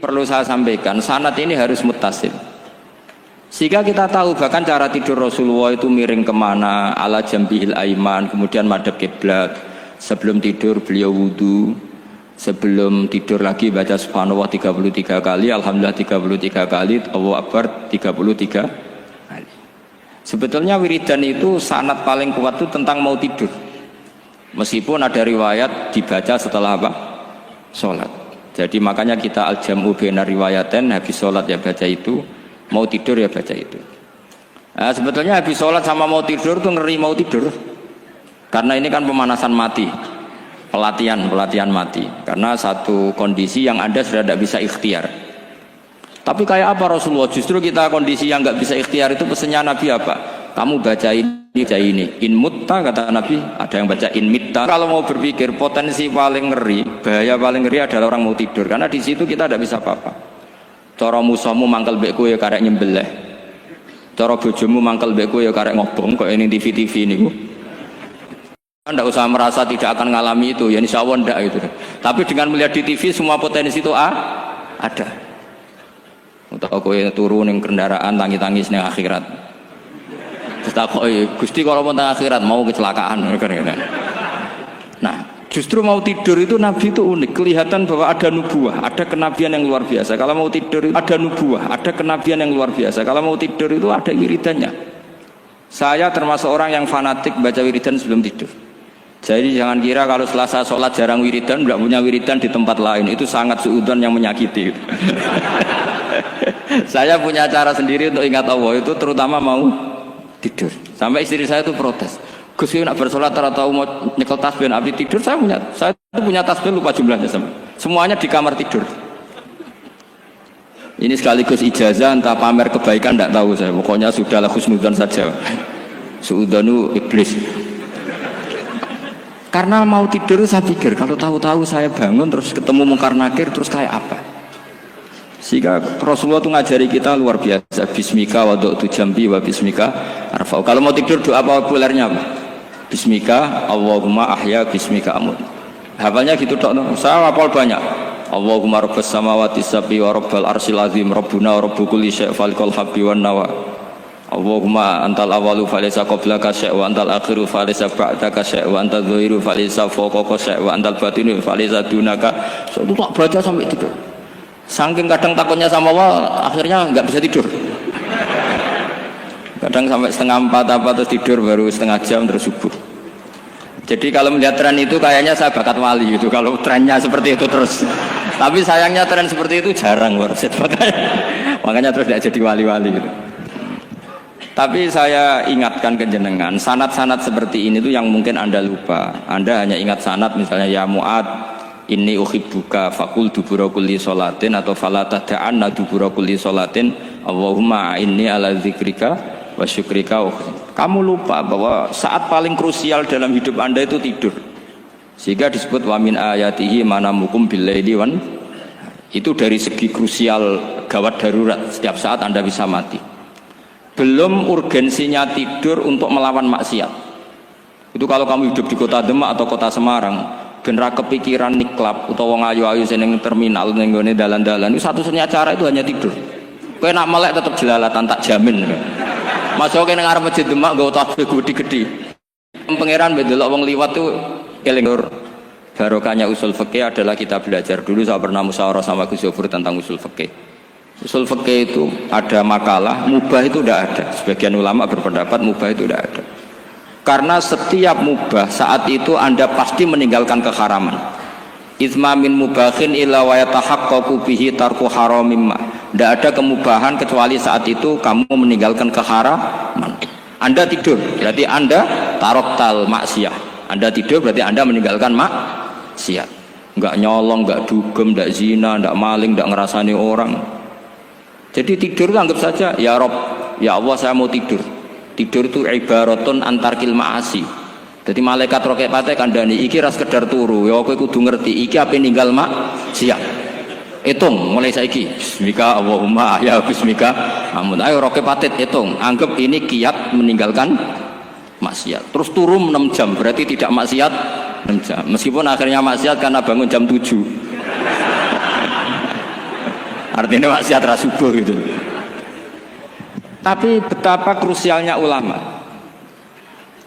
perlu saya sampaikan, sanad ini harus muttasil. Sehingga kita tahu bahkan cara tidur Rasulullah itu miring kemana, ala jambihil aiman, kemudian madhab kiblat. Sebelum tidur beliau wudu, sebelum tidur lagi baca subhanallah 33 kali, alhamdulillah 33 kali, Allahu akbar 33 kali. Sebetulnya wiridan itu sanad paling kuat itu tentang mau tidur. Meskipun ada riwayat dibaca setelah apa? Sholat. Jadi makanya kita al-jam'u baina riwayaten, habis sholat ya baca itu, mau tidur ya baca itu. Nah, sebetulnya habis sholat sama mau tidur tuh ngeri mau tidur, karena ini kan pemanasan mati, pelatihan mati, karena satu kondisi yang Anda sudah tidak bisa ikhtiar. Tapi kayak apa Rasulullah? Justru kita kondisi yang nggak bisa ikhtiar itu pesannya Nabi apa? Kamu baca ini, in mutta kata Nabi, ada yang baca in mitta. Kalau mau berpikir potensi paling ngeri, bahaya paling ngeri adalah orang mau tidur, karena di situ kita tidak bisa apa-apa. Cara musuhmu mangkel bekku ya karek nyembelih. Cara bojomu mangkel bekku ya karek ngobong kok ini TV niku. Anda usah merasa tidak akan ngalami itu, ya insya Allah enggak itu. Tapi dengan melihat di TV semua potensi itu ada. Untuk kowe turu ning kendaraan tangis-tangis ning akhirat. Terus takoki, Gusti kalau mau teng akhirat mau kecelakaan. Nah, justru mau tidur itu Nabi itu unik, kelihatan bahwa ada nubuah, ada kenabian yang luar biasa. Kalau mau tidur itu ada nubuah, ada kenabian yang luar biasa. Kalau mau tidur itu ada wiridannya. Saya termasuk orang yang fanatik baca wiridan sebelum tidur. Jadi jangan kira kalau Selasa sholat jarang wiridan, tidak punya wiridan di tempat lain, itu sangat suudzon yang menyakiti. Saya punya cara sendiri untuk ingat Allah itu, terutama mau tidur. Sampai istri saya itu protes. Gus nak bersolat tahu mau nyekel tasbih abdi tidur, saya punya tasbih lupa jumlahnya semuanya di kamar tidur. Ini sekaligus ijazah entah pamer kebaikan tidak tahu saya, pokoknya sudahlah husnudzon saja. Suudzonu iblis. Karena mau tidur saya pikir kalau tahu-tahu saya bangun terus ketemu mungkar nakir terus kayak apa. Sehingga Rasulullah itu ngajari kita luar biasa. Bismika wadu'tu jambi wa bismika arfa'u. Kalau mau tidur doa populernya apa? Bismika Allahumma ahya bismika amut. Hafalnya gitu tok. Saya hafal banyak. Allahumma rabbas samawati sab'i wa rabbal arsyil azim rabbuna wa rabbu kulli syai' falikal habbi wan nawa. Allahumma antal awalu falaysa qablaka syai' wa antal akhiru falaysa ba'daka syai' wa antal dhahiru falaysa fawqaka syai' wa antal batinu falaysa dunaka. So, itu tak baca sampai tidur. Saking kadang takutnya sama Allah, akhirnya nggak bisa tidur. Kadang sampai setengah 4 apa terus tidur baru setengah jam terus subuh. Jadi kalau melihat tren itu kayaknya saya bakat wali gitu. Kalau trennya seperti itu terus. Tapi sayangnya tren seperti itu jarang warset makanya terus tidak jadi wali-wali gitu. Tapi saya ingatkan ke jenengan, sanad-sanad seperti ini tuh yang mungkin Anda lupa. Anda hanya ingat sanad misalnya ya Mu'ad inni uhibbuka faqul dubura kulli sholatin atau fala tad'anna dubura kulli sholatin Allahumma inni ala dzikrika wa syukrika. Kamu lupa bahwa saat paling krusial dalam hidup Anda itu tidur. Sehingga disebut wa min ayatihi manamukum billaili wan. Itu dari segi krusial gawat darurat, setiap saat Anda bisa mati. Belum urgensinya tidur untuk melawan maksiat. Itu kalau kamu hidup di kota Demak atau kota Semarang, bener kepikiran niklap atau wong ayu-ayu seneng terminal ning gone dalan-dalan, itu satu-satunya cara itu hanya tidur. Kowe nak melek tetap jelalatan tak jamin. Masuk ke ngarep masjid Demak nggo tasbih gede-gede. Pangeran bedelok wong liwat tuh eling. Barokahnya usul fikih adalah kita belajar dulu. Saya pernah musyawarah sama Gus Yofur tentang usul fikih. Usul fikih itu ada makalah, mubah itu tidak ada. Sebagian ulama berpendapat mubah itu tidak ada. Karena setiap mubah saat itu Anda pasti meninggalkan keharaman. Itsma min mubahin illa wa yatahaqqaqu bihi tarku haramimma. Tidak ada kemubahan kecuali saat itu kamu meninggalkan keharaman. Anda tidur, berarti Anda taroktal maksiyah. Anda tidur berarti Anda meninggalkan maksiat. Enggak nyolong, enggak dugem, enggak zina, enggak maling, enggak ngerasani orang. Jadi tidur itu anggap saja ya Rob, ya Allah saya mau tidur. Tidur itu ibaratun antarkil ma'asi. Jadi malaikat roket pate kandani iki ras sekedar turu. Ya kowe kudu ngerti iki ape ninggal maksiat. Hitung mulai saiki. Bismika Allahumma ya bismika. Amun ayo roket patit hitung. Anggap ini kiat meninggalkan maksiat. Terus turun 6 jam berarti tidak maksiat 6 jam. Meskipun akhirnya maksiat karena bangun jam 7. Artinya maksiat ra subuh gitu. Tapi betapa krusialnya ulama.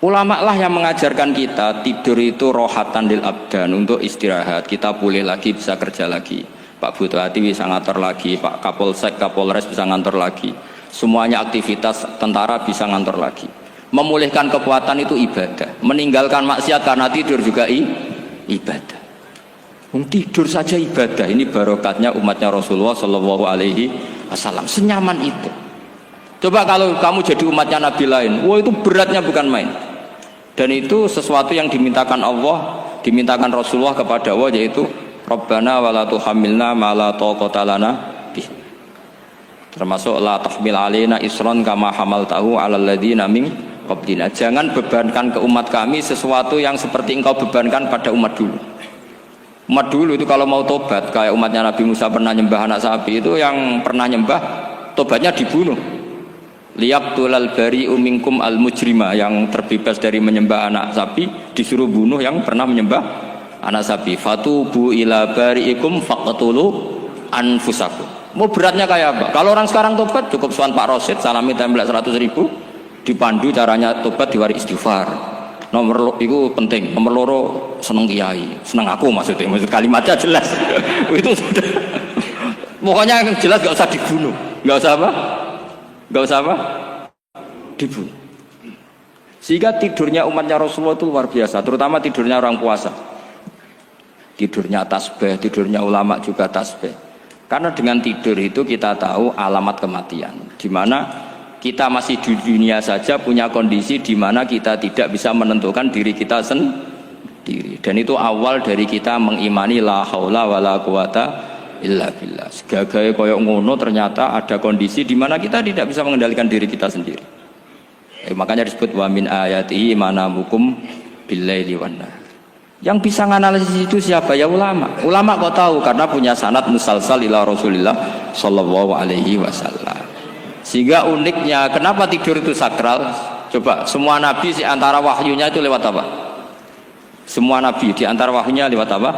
Ulama lah yang mengajarkan kita tidur itu rohatan lil abdan, untuk istirahat. Kita pulih lagi, bisa kerja lagi. Pak Butuh Hati bisa ngantor lagi, Pak Kapolsek, Kapolres bisa ngantor lagi. Semuanya aktivitas tentara bisa ngantor lagi. Memulihkan kekuatan itu ibadah. Meninggalkan maksiat karena tidur juga ibadah. Tidur saja ibadah. Ini barokatnya umatnya Rasulullah Shallallahu Alaihi Wasallam. Senyaman itu. Coba kalau kamu jadi umatnya Nabi lain, wah itu beratnya bukan main. Dan itu sesuatu yang dimintakan Allah, dimintakan Rasulullah kepada Allah, yaitu Rabbana wa la tuhammilna ma la taqata lana bih. Termasuk la tahmil alaina isran kama hamaltahu 'alal ladzina min qablina. Jangan bebankan ke umat kami sesuatu yang seperti engkau bebankan pada umat dulu. Umat dulu itu kalau mau tobat, kayak umatnya Nabi Musa pernah nyembah anak sapi, itu yang pernah nyembah tobatnya dibunuh. Liyaqtulal bari'u minkum al mujrima, yang terbebas dari menyembah anak sapi disuruh bunuh yang pernah menyembah anak sapi. Fatubu ila bari'ikum faqtulu anfusakum. Mau beratnya kayak apa? Kalau orang sekarang tobat cukup soal Pak Rosid, salami template 100.000, dipandu caranya tobat, diwari istighfar. Nomor itu penting. Nomor loro seneng kiai, seneng aku maksudnya. Maksud kalimatnya jelas. Itu sudah. Pokoknya yang jelas gak usah dibunuh, gak usah apa? Gak usah apa? Dibunuh. Sehingga tidurnya umatnya Rasulullah itu luar biasa, terutama tidurnya orang puasa. Tidurnya tasbih, tidurnya ulama juga tasbih. Karena dengan tidur itu kita tahu alamat kematian. Di mana kita masih di dunia saja punya kondisi di mana kita tidak bisa menentukan diri kita sendiri. Dan itu awal dari kita mengimani la haula wala quwata illa billah. Segagai koyok ngono ternyata ada kondisi di mana kita tidak bisa mengendalikan diri kita sendiri. Makanya disebut wa min ayatihi manamukum billaili wan nahar. Yang bisa menganalisis itu siapa? Ya ulama. Ulama kok tahu karena punya sanad musalsal ila Rasulillah sallallahu alaihi wasallam. Sehingga uniknya kenapa tidur itu sakral? Coba semua nabi di antara wahyunya itu lewat apa? Semua nabi di antara wahyunya lewat apa?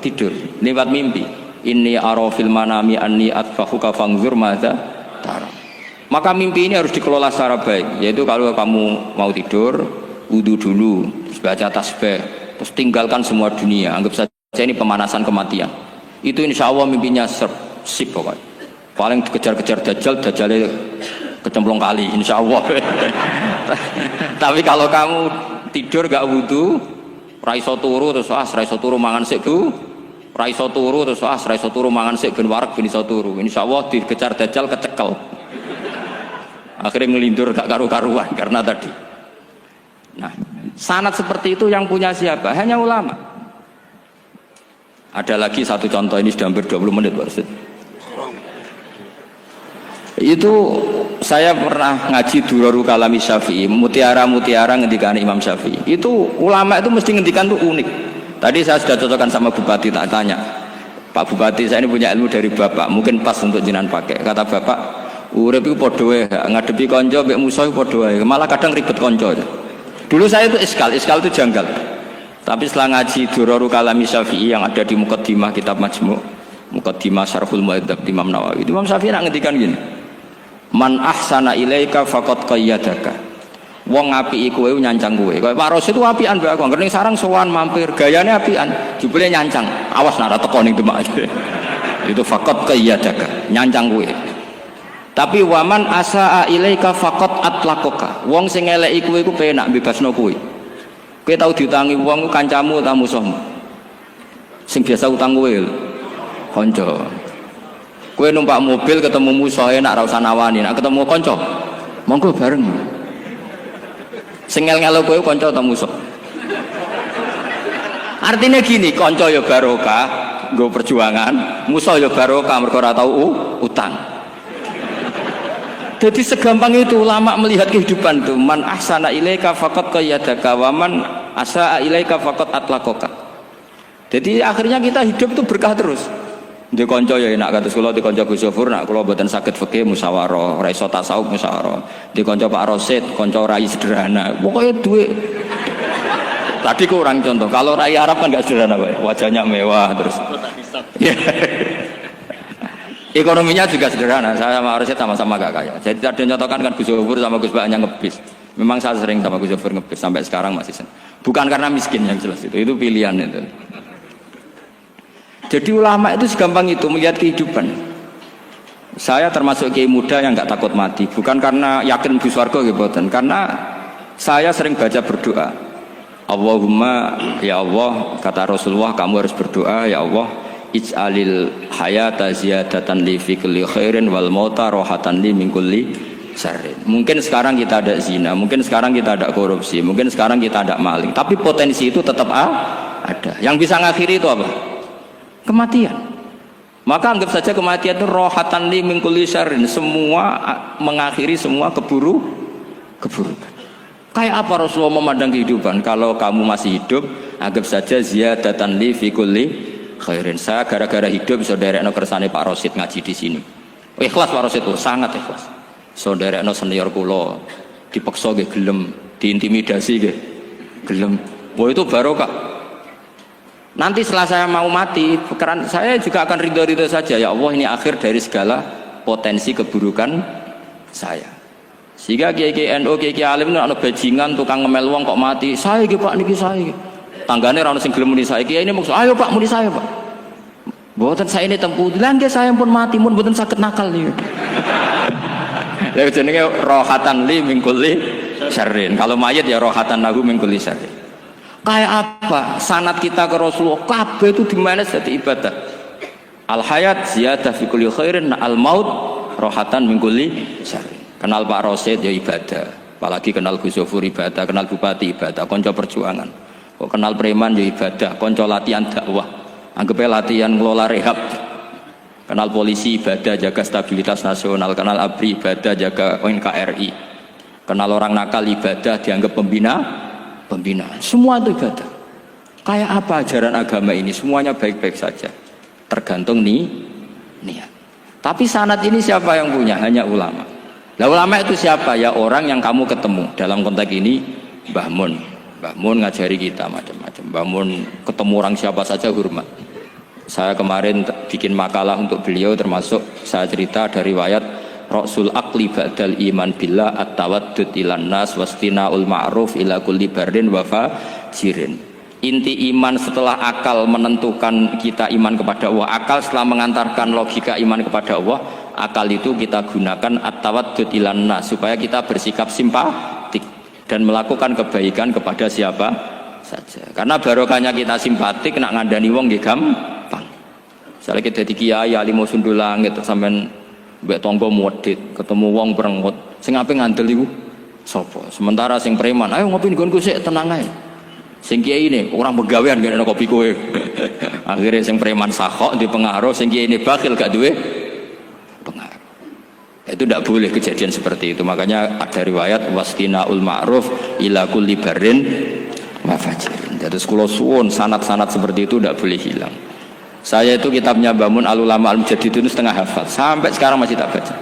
Tidur, lewat mimpi. Inni ara fil manami anni atfahuka fangzur madza tara. Maka mimpi ini harus dikelola secara baik, yaitu kalau kamu mau tidur, wudu dulu, terus baca tasbih, terus tinggalkan semua dunia, anggap saja ini pemanasan kematian. Itu insya Allah mimpinya sip pokoknya. Paling dikejar-kejar dajjal, dajjalnya kecemplung kali, insya Allah. Tapi kalau kamu tidur gak wudu, raiso turu terus raiso turu mangan sik bu. Raiso turu terus raiso turu mangan sik ben warak ben iso turu. Insyaallah dikejar dajjal kecekel. Akhirnya ngelindur gak karu-karuan karena tadi. Nah, sanad seperti itu yang punya siapa? Hanya ulama. Ada lagi satu contoh, ini sudah hampir 20 menit Pak Ustaz. Itu saya pernah ngaji Durarul Kalami Syafi'i, mutiara-mutiara ngendikan Imam Syafi'i. Itu ulama itu mesti ngendikan tuh unik. Tadi saya sudah cocokkan sama Bupati, tak tanya, Pak Bupati saya ini punya ilmu dari Bapak, mungkin pas untuk jenengan pakai. Kata Bapak, urip iku padha wae, ngadepi kanca mbek musuh padha wae, malah kadang ribet kanca. Dulu saya itu iskal itu janggal. Tapi setelah ngaji Durarul Kalami Syafi'i yang ada di Muqaddimah kitab Majmu', Muqaddimah Syarhul Mu'adzab Imam Nawawi, Imam Syafi'i nak ngendikan gini, man ahsana ilaika faqad qayyadaka. Wong apiki kowe nyancang kowe. Kaya Pak Rosid itu apian mbak aku. Ngerti sarang sowan mampir, gayane apian. Jebule nyancang. Awas nak teko ning Demak. Itu faqat qayyadaka, nyancang kowe. Tapi waman asaa ilaika faqat atlaqaka. Wong sing eleki kowe iku penak bebasno kowe. Kowe tau diutangi wong kancamu ta musuhmu? Sing biasa utang kowe kanca. Kowe numpak mobil ketemu musuh enak ra usah nawani, nek ketemu kanca monggo bareng. Sing ngel-ngelo kowe kanca ta musuh? Artinya gini, kanca ya barokah nggo perjuangan, musuh ya barokah mergo ora tau utang. Jadi segampang itu ulama melihat kehidupan itu. Man ahsana ilaika faqad qayyadaka wa man asaa ilaika faqad atlaqaka. Jadi akhirnya kita hidup itu berkah terus. Di konco ya enak kados kula di konco Gus Sofur nak kula mboten saged fikih musyawarah, ra iso tasawuf musyawarah. Di konco Pak Rosid, konco rai sederhana. Pokoknya duit. Tadi kurang contoh. Kalau rai Arab kan enggak sederhana, Pak. Wajahnya mewah terus. Ekonominya juga sederhana. Saya sama Rosid sama-sama gak kaya. Jadi ada nyotokan kan Gus Zofur sama Gus Baknya ngebis. Memang saya sering sama Gus Zofur ngebis sampai sekarang masih sering. Bukan karena miskin yang jelas itu pilihan itu. Jadi ulama itu segampang itu melihat kehidupan. Saya termasuk kiai muda yang nggak takut mati, bukan karena yakin di surga gitu, karena saya sering baca berdoa. Allahumma ya Allah, kata Rasulullah, kamu harus berdoa ya Allah, ij'alil hayata ziyadatan li fi kulli khairin wal mauta rohatan li min kulli syarrin. Mungkin sekarang kita ada zina, mungkin sekarang kita ada korupsi, mungkin sekarang kita ada maling, tapi potensi itu tetap ada. Yang bisa ngakhiri itu apa? Kematian. Maka anggap saja kematian itu rohatan li min kulli syarrin, semua mengakhiri semua keburukan. Kayak apa Rasulullah memandang kehidupan? Kalau kamu masih hidup, anggap saja ziyadatan li fi kulli khairin. Saya gara-gara hidup saudaranya kersane Pak Rosid ngaji di sini. Ikhlas Pak Rosid itu sangat ikhlas. Saudaranya senior kula dipaksa nggih gelem, diintimidasi nggih gelem. Wah itu barokah. Nanti setelah saya mau mati, saya juga akan ridho-ridho saja. Ya Allah, ini akhir dari segala potensi keburukan saya. Sehingga kiai-kiai NU, kiai-kiai alim itu ada bajingan, tukang ngemel wong kok mati. Saya gitu Pak, niki saya. Tanggane ra ono sing gelem muni saya. Kiai ini maksud, ayo Pak, muni saya Pak. Mboten saya ini tempuh. Lah nggih saya pun mati, mun mboten saged nakal niku. Lha jenenge rohatan li min kulli syarrin. Kalau mayit ya rohatan lahu min kulli syarrin. Kayak apa sanad kita ke Rasulullah, kabeh itu dimana jadi ibadah. Al hayat ziyadah fi kulli khairin, al maut rohatan min kulli syarrin. Kenal Pak Rosid ya ibadah, apalagi kenal Gus Zofur ibadah, kenal Bupati ibadah, konco perjuangan. Kok kenal preman ya ibadah, konco latihan dakwah, anggapnya latihan ngelola rehab. Kenal polisi ibadah, jaga stabilitas nasional. Kenal ABRI ibadah, jaga NKRI. Kenal orang nakal ibadah, dianggap pembinaan. Semua itu ibadah. Kayak apa ajaran agama ini? Semuanya baik-baik saja, tergantung niat. Tapi sanad ini siapa yang punya? Hanya ulama. Nah ulama itu siapa? Ya orang yang kamu ketemu. Dalam konteks ini Mbah Mun ngajari kita macam-macam. Mbah Mun ketemu orang siapa saja hormat. Saya kemarin bikin makalah untuk beliau, termasuk saya cerita dari riwayat Rasul akli ba'dal iman billah at-tawaddud ilan nas wastina'ul ma'ruf ila kulli barrin wa fajirin. Inti iman setelah akal menentukan kita iman kepada Allah, akal setelah mengantarkan logika iman kepada Allah, akal itu kita gunakan at-tawaddud ilan nas supaya kita bersikap simpatik dan melakukan kebaikan kepada siapa saja. Karena barokahnya kita simpatik, nak ngandani wong nggih gampang. Misalnya kita di kiai alimo sundul langit sampean mbek tonggo modit, ketemu wong berengut, sing ape ngandel iku sapa? Sementara sing preman, ayo ngopi nggonku sik tenang ae. Sing kiai ini orang begawean kene kopi kowe. Akhirnya sing preman sakok di pengaruh, sing kiai ini bakhil gak duwe pengaruh. Itu tidak boleh kejadian seperti itu. Makanya ada riwayat wastinaul ma'ruf ila kulli barrin wa fajirin. Jadi kula suwun sanad-sanad seperti itu tidak boleh hilang. Saya itu kitabnya Mbah Al-Ulama Al-Mujaddidun setengah hafal, sampai sekarang masih tak baca.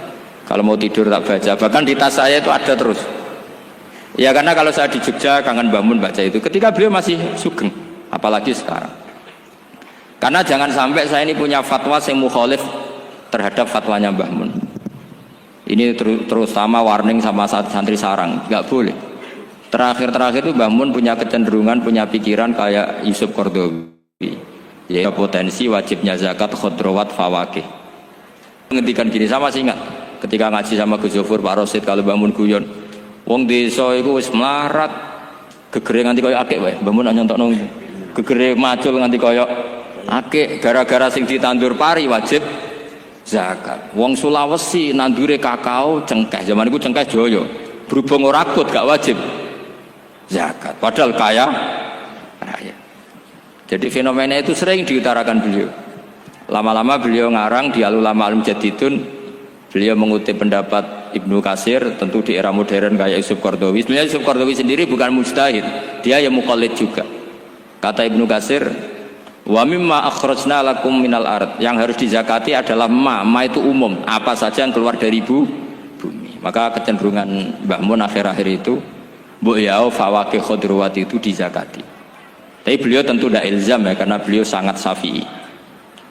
Kalau mau tidur tak baca, bahkan di tas saya itu ada terus. Ya karena kalau saya di Jogja kangen Mbah baca itu, ketika beliau masih sugeng, apalagi sekarang. Karena jangan sampai saya ini punya fatwa yang mukhalif terhadap fatwanya Mbah Mun. Ini terutama warning sama santri sarang, nggak boleh. Terakhir itu Mbah Mun punya kecenderungan, punya pikiran kayak Yusuf Qaradawi. Ya potensi wajibnya zakat khodrowat fawakih. Menghentikan gini, sama sih ingat ketika ngaji sama Gus Zofur Pak Rosid kalau bangun guyon wong desa iku wis melarat gegere nganti koyo akeh wae. Mbah Mun nyontokno gegere macul nganti koyo akeh gara-gara sing ditandur pari wajib zakat. Wong Sulawesi nandure kakao cengkeh, zaman iku cengkeh joyo. Berhubung ora akut gak wajib zakat. Padahal kaya raya. Jadi fenomena itu sering diutarakan beliau. Lama-lama beliau ngarang di Al-Ulama Al-Mujaddidun, beliau mengutip pendapat Ibnu Katsir, tentu di era modern kayak Yusuf Qaradawi. Sebenarnya Yusuf Qaradawi sendiri bukan mujtahid, dia yang muqallid juga. Kata Ibnu Katsir, wa mimma akhrajna lakum minal ard, yang harus dizakati adalah ma itu umum, apa saja yang keluar dari bumi. Maka kecenderungan Mbah Mun akhir-akhir itu mbok yao fawakih khodrowat itu dizakati. Tapi beliau tentu tidak ilzam ya, karena beliau sangat syafi'i.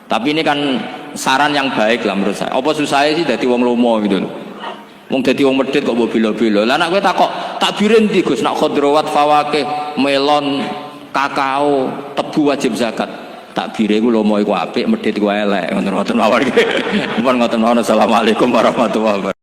Tapi ini kan saran yang baik lah menurut saya. Apa susahnya sih dadi wong lomo gitu loh. Wong dadi wong medhit kok mbok bela-bela. Lah nek kowe takok takbire ndi Gus? Nek khadrawat fawakih, melon, kakao, tebu wajib zakat. Takbire iku lomo iku apik, medhit iku elek. Ngoten mawon. Mumpun ngoten mawon. Assalamualaikum warahmatullahi wabarakatuh.